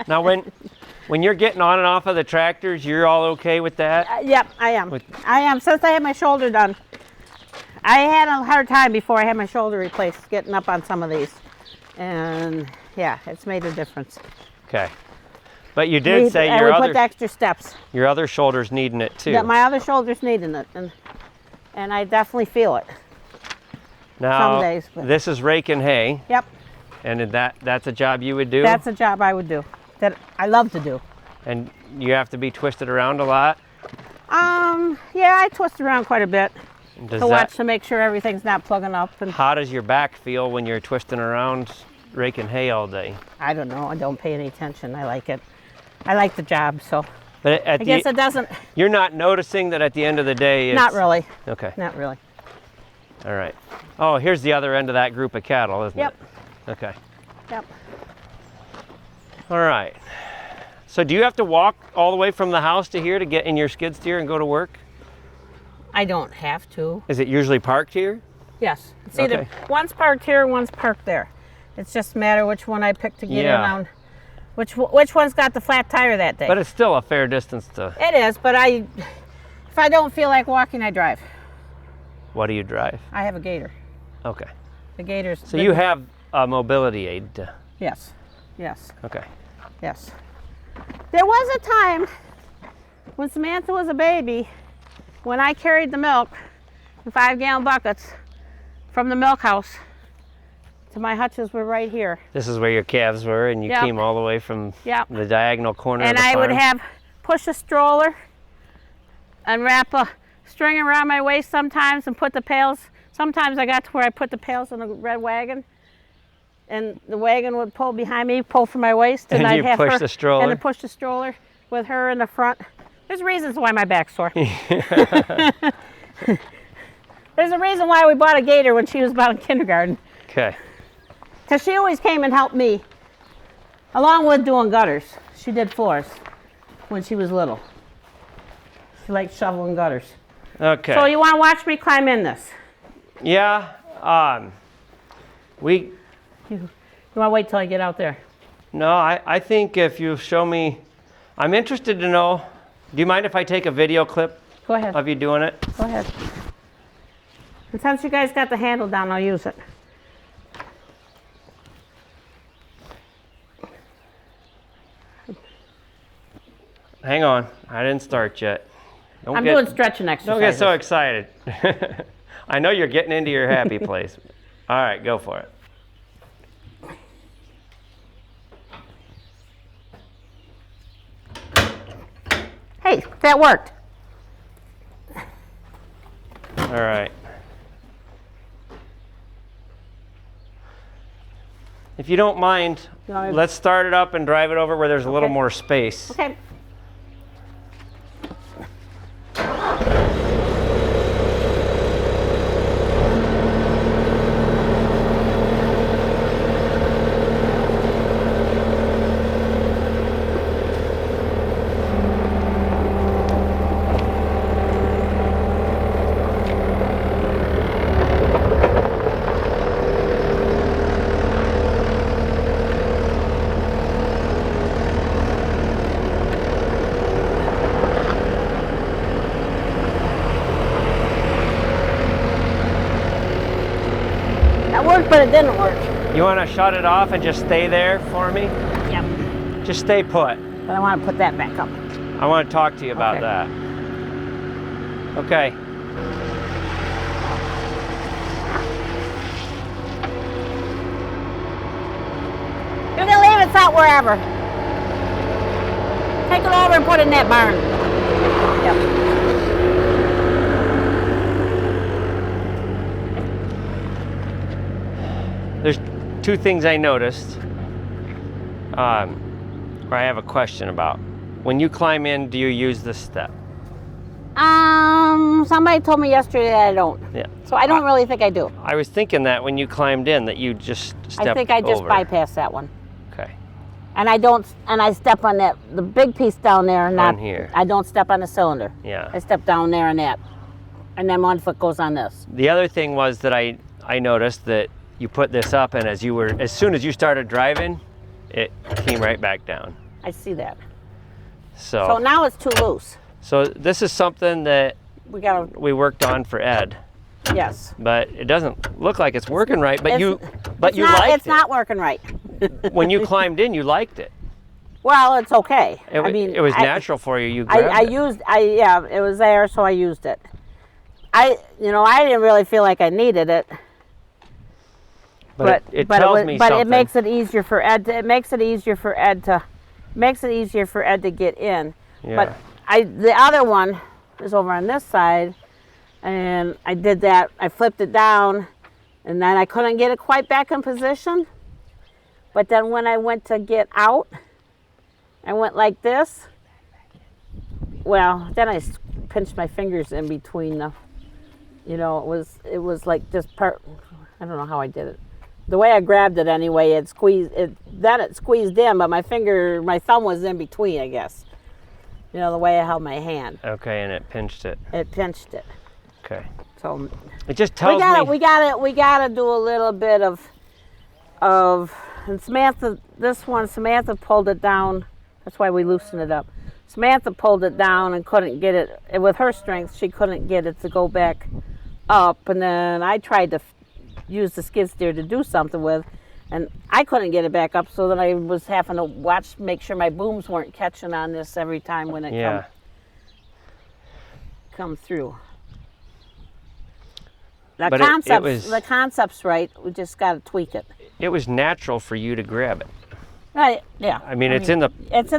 Now, when you're getting on and off of the tractors, you're all okay with that? Yep, I am. I am. Since I had my shoulder done, I had a hard time before I had my shoulder replaced getting up on some of these. And yeah, it's made a difference. Okay. But you did say your put the extra steps. Your other shoulder's needing it too. Yeah, my other shoulder's needing it, and I definitely feel it. Now, some days. This is raking hay. Yep. And that's a job you would do? That's a job I would do, that I love to do. And you have to be twisted around a lot? Yeah, I twist around quite a bit to make sure everything's not plugging up. And how does your back feel when you're twisting around raking hay all day? I don't know. I don't pay any attention. I like it. I like the job, so. But I guess it doesn't. You're not noticing that at the end of the day? Not really. Okay. Not really. All right. Oh, here's the other end of that group of cattle, isn't it? Okay. Yep. All right. So do you have to walk all the way from the house to here to get in your skid steer and go to work? I don't have to. Is it usually parked here? Yes. It's either one's parked here, one's parked there. It's just a matter which one I pick to get around. Which one's got the flat tire that day. But it's still a fair distance to... It is, but if I don't feel like walking, I drive. What do you drive? I have a Gator. Okay. The Gator's... So you have a mobility aid? Yes. Yes. Okay. Yes. There was a time when Samantha was a baby when I carried the milk in 5-gallon buckets from the milk house to my hutches were right here. This is where your calves were, and you came all the way from the diagonal corner of the farm. And I would push a stroller and wrap a string around my waist sometimes and put the pails. Sometimes I got to where I put the pails in a red wagon, and the wagon would pull behind me, pull from my waist, and I'd have push the stroller. And I'd push the stroller with her in the front. There's reasons why my back's sore. There's a reason why we bought a Gator when she was about in kindergarten. Okay. Because she always came and helped me, along with doing gutters. She did floors when she was little. She liked shoveling gutters. Okay. So you want to watch me climb in this? Yeah. You want to wait till I get out there? No, I think if you show me, I'm interested to know, do you mind if I take a video clip Go ahead. of you doing it? Go ahead. And since you guys got the handle down, I'll use it. Hang on, I didn't start yet. I'm doing stretching exercises. Don't get so excited. I know you're getting into your happy place. All right, go for it. Hey, that worked. All right. If you don't mind, let's start it up and drive it over where there's a little more space. Okay. But it didn't work. You want to shut it off and just stay there for me? Yep. Just stay put. But I want to put that back up. I want to talk to you about that. Okay. You can leave it out wherever. Take it over and put it in that barn. Yep. There's two things I noticed, or I have a question about. When you climb in, do you use this step? Somebody told me yesterday that I don't. Yeah. So I don't really think I do. I was thinking that when you climbed in, that you just stepped over. I think I just bypassed that one. Okay. And I step on the big piece down there, not on here. I don't step on the cylinder. Yeah. I step down there on that, and then one foot goes on this. The other thing was that I noticed that you put this up, and as soon as you started driving, it came right back down. I see that. So, So now it's too loose. so this is something that We gotta, we worked on for Ed, yes. but it doesn't look like it's working right. But you liked It's it. not working right. When you climbed in, you liked it. Well, it's okay. It, I mean, it was natural for you. You grabbed it. Yeah, it was there, so I used it. I didn't really feel like I needed it. But it tells me something. But it makes it easier for Ed. It makes it easier for Ed to get in. Yeah. But the other one is over on this side, and I did that. I flipped it down, and then I couldn't get it quite back in position. But then when I went to get out, I went like this. Well, then I pinched my fingers in between the, it was like this part. I don't know how I did it. The way I grabbed it anyway, it squeezed in, but my thumb was in between, I guess. The way I held my hand. Okay, and it pinched it. It pinched it. Okay. So it just tells me. We gotta do a little bit of, and Samantha pulled it down. That's why we loosened it up. Samantha pulled it down and couldn't get it, with her strength, she couldn't get it to go back up. And then I tried to use the skid steer to do something with, and I couldn't get it back up, so then I was having to make sure my booms weren't catching on this every time when it come through. The concept's right, we just got to tweak it. It was natural for you to grab it. Right, yeah. It's in the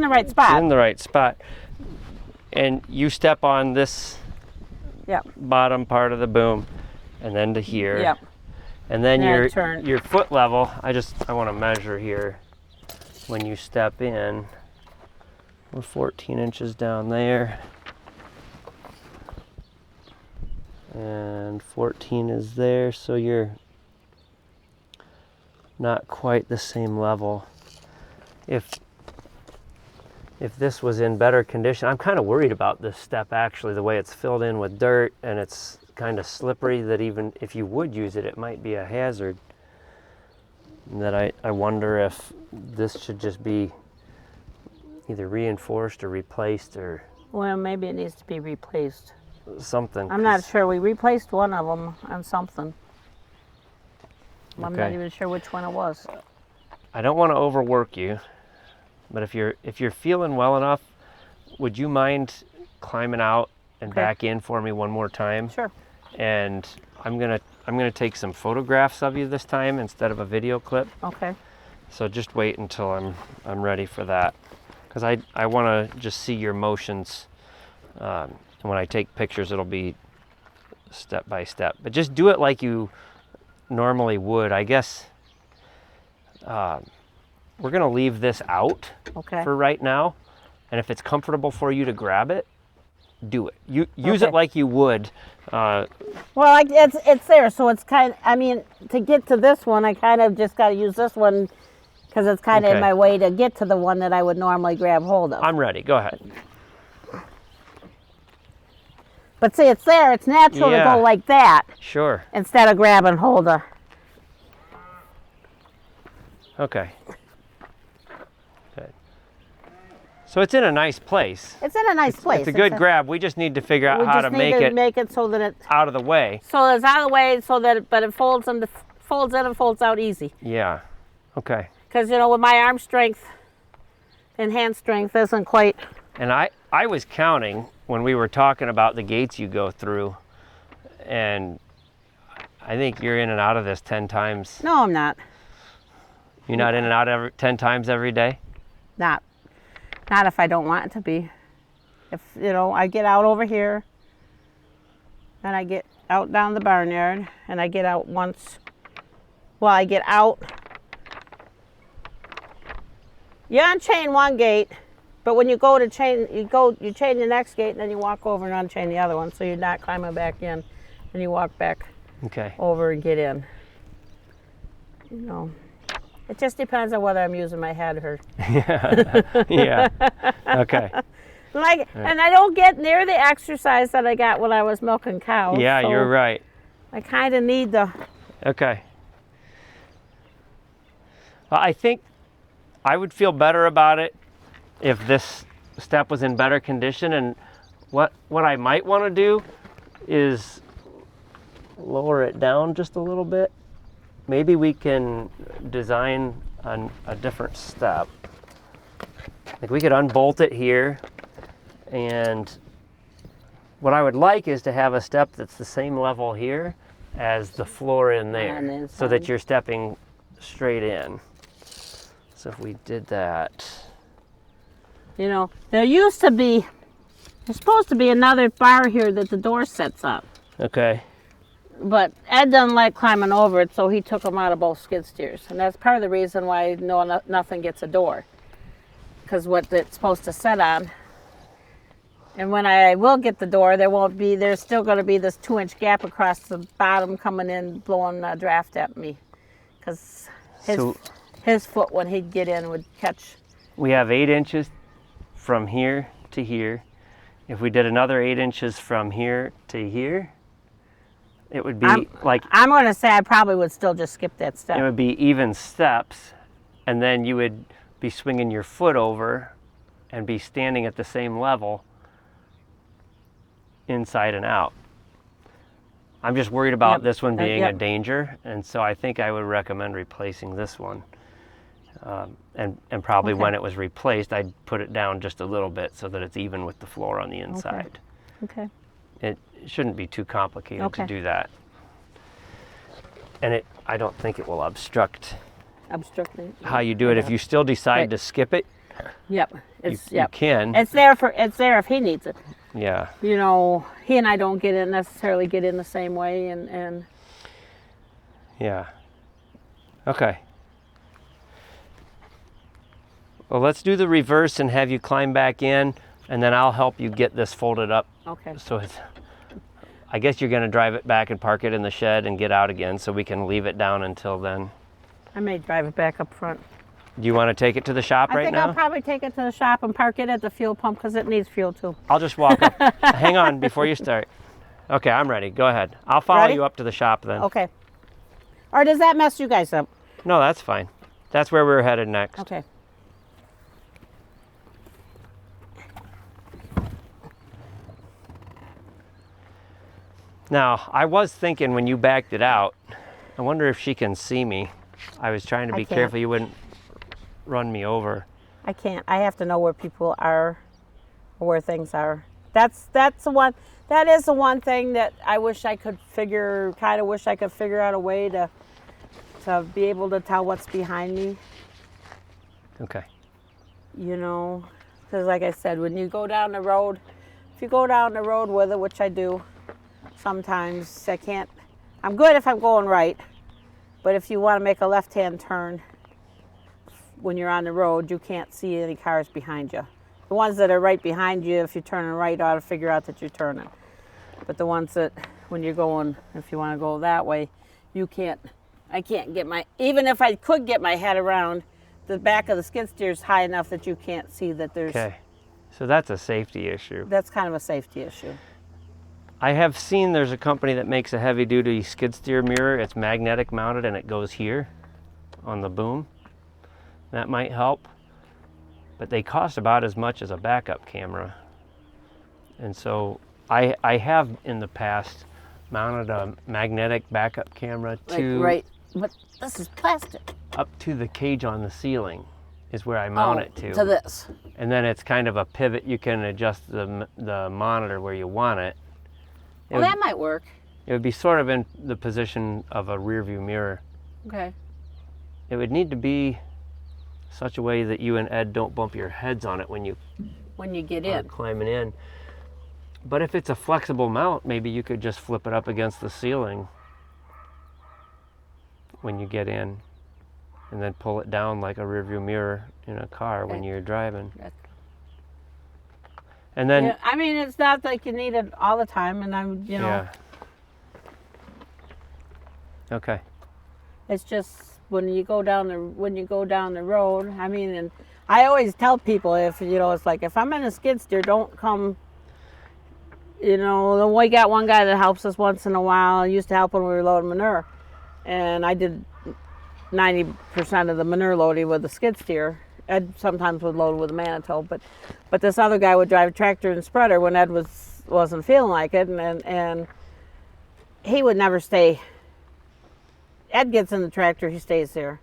right spot. It's in the right spot. And you step on this bottom part of the boom, and then to here. Yep. And then your foot level, I want to measure here. When you step in, we're 14 inches down there. And 14 is there, so you're not quite the same level. If this was in better condition, I'm kind of worried about this step actually, the way it's filled in with dirt and it's kind of slippery, that even if you would use it, it might be a hazard. And that I wonder if this should just be either reinforced or replaced or... Well, maybe it needs to be replaced. Something. I'm not sure. We replaced one of them on something. I'm not even sure which one it was. I don't want to overwork you, but if you're feeling well enough, would you mind climbing out and back in for me one more time? Sure. And I'm gonna take some photographs of you this time instead of a video clip. Okay. So just wait until I'm ready for that, because I want to just see your motions. And when I take pictures, it'll be step by step. But just do it like you normally would. I guess we're gonna leave this out for right now, and if it's comfortable for you to grab it, do it. You use it like you would. Well, it's there, so it's kind of, to get to this one, I kind of just got to use this one because it's kind of in my way to get to the one that I would normally grab hold of. I'm ready. Go ahead. But see, it's there. It's natural to go like that. Sure. Instead of grabbing hold of. Okay. Good. So it's in a nice place. It's in a nice place. It's a good grab. We just need to figure out how to make it so that it's out of the way. So it's out of the way, but it folds in and folds out easy. Yeah. Okay. Because with my arm strength and hand strength isn't quite. And I was counting when we were talking about the gates you go through, and I think you're in and out of this 10 times. No, I'm not. You're not in and out 10 times every day? Not if I don't want it to be. If, I get out over here, and I get out down the barnyard, and I get out once. Well, I get out. You unchain one gate, but when you go to chain, you chain the next gate, and then you walk over and unchain the other one, so you're not climbing back in, and you walk back over and get in. It just depends on whether I'm using my head or. Yeah. Okay. And I don't get near the exercise that I got when I was milking cows. Yeah, so you're right. I kind of need the. Okay. Well, I think I would feel better about it if this step was in better condition. And what I might want to do is lower it down just a little bit. Maybe we can design a different step. Like we could unbolt it here, and what I would like is to have a step that's the same level here as the floor in there, so that you're stepping straight in. So if we did that. You know, there's supposed to be another bar here that the door sets up. Okay. But Ed doesn't like climbing over it, so he took them out of both skid steers. And that's part of the reason why nothing gets a door. Because what it's supposed to set on. And when I will get the door, there's still going to be this 2-inch gap across the bottom coming in, blowing a draft at me. Because his foot, when he'd get in, would catch. We have 8 inches from here to here. If we did another 8 inches from here to here, it would be I'm going to say I probably would still just skip that step. It would be even steps, and then you would be swinging your foot over and be standing at the same level inside and out. I'm just worried about this one being a danger, and so I think I would recommend replacing this one. And probably when it was replaced, I'd put it down just a little bit so that it's even with the floor on the inside. Okay. It shouldn't be too complicated to do that. And I don't think it will obstruct how you do it. If you still decide to skip it, you can. It's there if he needs it. Yeah. You know, he and I don't necessarily get in the same way, and yeah. Okay. Well, let's do the reverse and have you climb back in, and then I'll help you get this folded up. Okay. So I guess you're going to drive it back and park it in the shed and get out again, so we can leave it down until then. I may drive it back up front. Do you want to take it to the shop right now? I think I'll probably take it to the shop and park it at the fuel pump because it needs fuel too. I'll just walk up. Hang on before you start. Okay, I'm ready. Go ahead. I'll follow you up to the shop then. Okay. Or does that mess you guys up? No, that's fine. That's where we're headed next. Okay. Now, I was thinking when you backed it out, I wonder if she can see me. I was trying to be careful you wouldn't run me over. I can't. I have to know where people are, or where things are. That's the one. That is the one thing that I wish I could figure out a way to be able to tell what's behind me. Okay. You know, because like I said, when you go down the road, if you go down the road with it, which I do, sometimes I'm good if I'm going right, but if you want to make a left-hand turn when you're on the road, you can't see any cars behind you. The ones that are right behind you, if you're turning right, ought to figure out that you're turning. But the ones that, when you're going, if you want to go that way, I can't even if I could get my head around, the back of the skid steer is high enough that you can't see that there's... Okay, so that's a safety issue. That's kind of a safety issue. I have seen there's a company that makes a heavy-duty skid steer mirror. It's magnetic mounted and it goes here on the boom. That might help, but they cost about as much as a backup camera. And so I have in the past mounted a magnetic backup camera to... Right, but this is plastic. Up to the cage on the ceiling is where I mount it to. To this. And then it's kind of a pivot. You can adjust the monitor where you want it. Well, that might work. It would be sort of in the position of a rear view mirror. Okay. It would need to be such a way that you and Ed don't bump your heads on it when you get in. Climbing in. But if it's a flexible mount, maybe you could just flip it up against the ceiling when you get in, and then pull it down like a rear view mirror in a car when you're driving. And then, yeah, I mean, it's not like you need it all the time, and Yeah. Okay. It's just when you go down the road. I mean, and I always tell people it's like if I'm in a skid steer, don't come. We got one guy that helps us once in a while. I used to help when we were loading manure, and I did 90% of the manure loading with the skid steer, Ed sometimes would load with a Manitou, but this other guy would drive a tractor and spreader when Ed wasn't feeling like it, and he would never stay. Ed gets in the tractor, he stays there.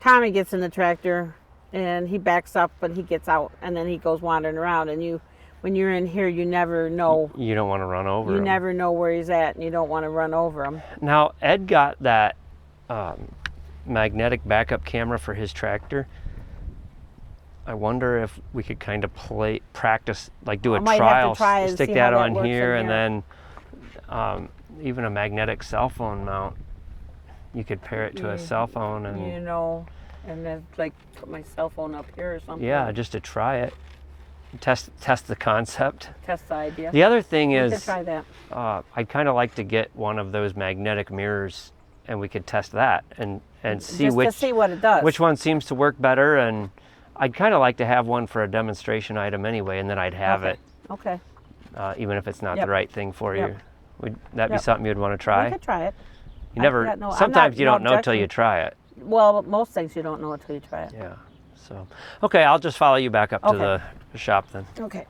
Tommy gets in the tractor and he backs up and he gets out, and then he goes wandering around, and when you're in here, you never know. You don't want to run over him. You never know where he's at, and you don't want to run over him. Now, Ed got that magnetic backup camera for his tractor. I wonder if we could kind of practice, like do a trial, stick that on here, and then even a magnetic cell phone mount. You could pair it to a cell phone, and and then like put my cell phone up here or something. Yeah, just to try it, test the concept. Test the idea. The other thing is, we could try that. I'd kind of like to get one of those magnetic mirrors, and we could test that and see just to see what it does. Which one seems to work better, and I'd kind of like to have one for a demonstration item anyway, and then I'd have it. Okay. Even if it's not the right thing for you. Would that be Yep. something you'd want to try? We could try it. You never. Sometimes you don't know till you try it. Well, most things you don't know until you try it. Yeah. So, okay, I'll just follow you back up to the shop then. Okay.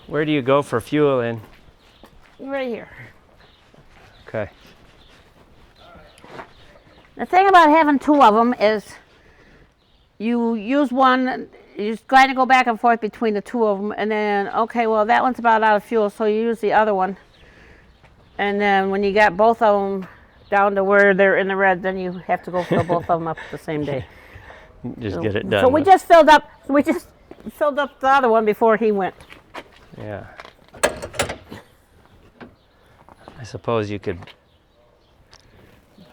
Where do you go for fuel in? Right here. Okay. The thing about having two of them is you use one, you just kind of go back and forth between the two of them, and then, okay, well, that one's about out of fuel, so you use the other one. And then when you got both of them down to where they're in the red, then you have to go fill both of them up the same day. Just get it done. So we just filled up the other one before he went. Yeah. I suppose you could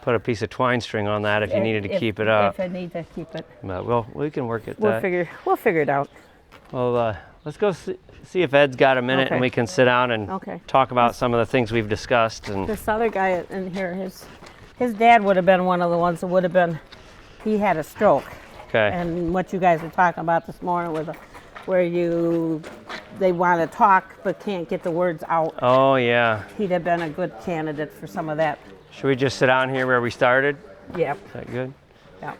put a piece of twine string on that if you needed to keep it up. If I need to keep it. But well, we can work at We'll that. figure it out. Well, let's go see if Ed's got a minute, and we can sit down and talk about some of the things we've discussed. And this other guy in here, his dad would have been one of the ones that would have been. He had a stroke. Okay. And what you guys were talking about this morning was where they want to talk but can't get the words out. Oh yeah. He'd have been a good candidate for some of that. Should we just sit down here where we started? Yeah. Is that good? Yeah.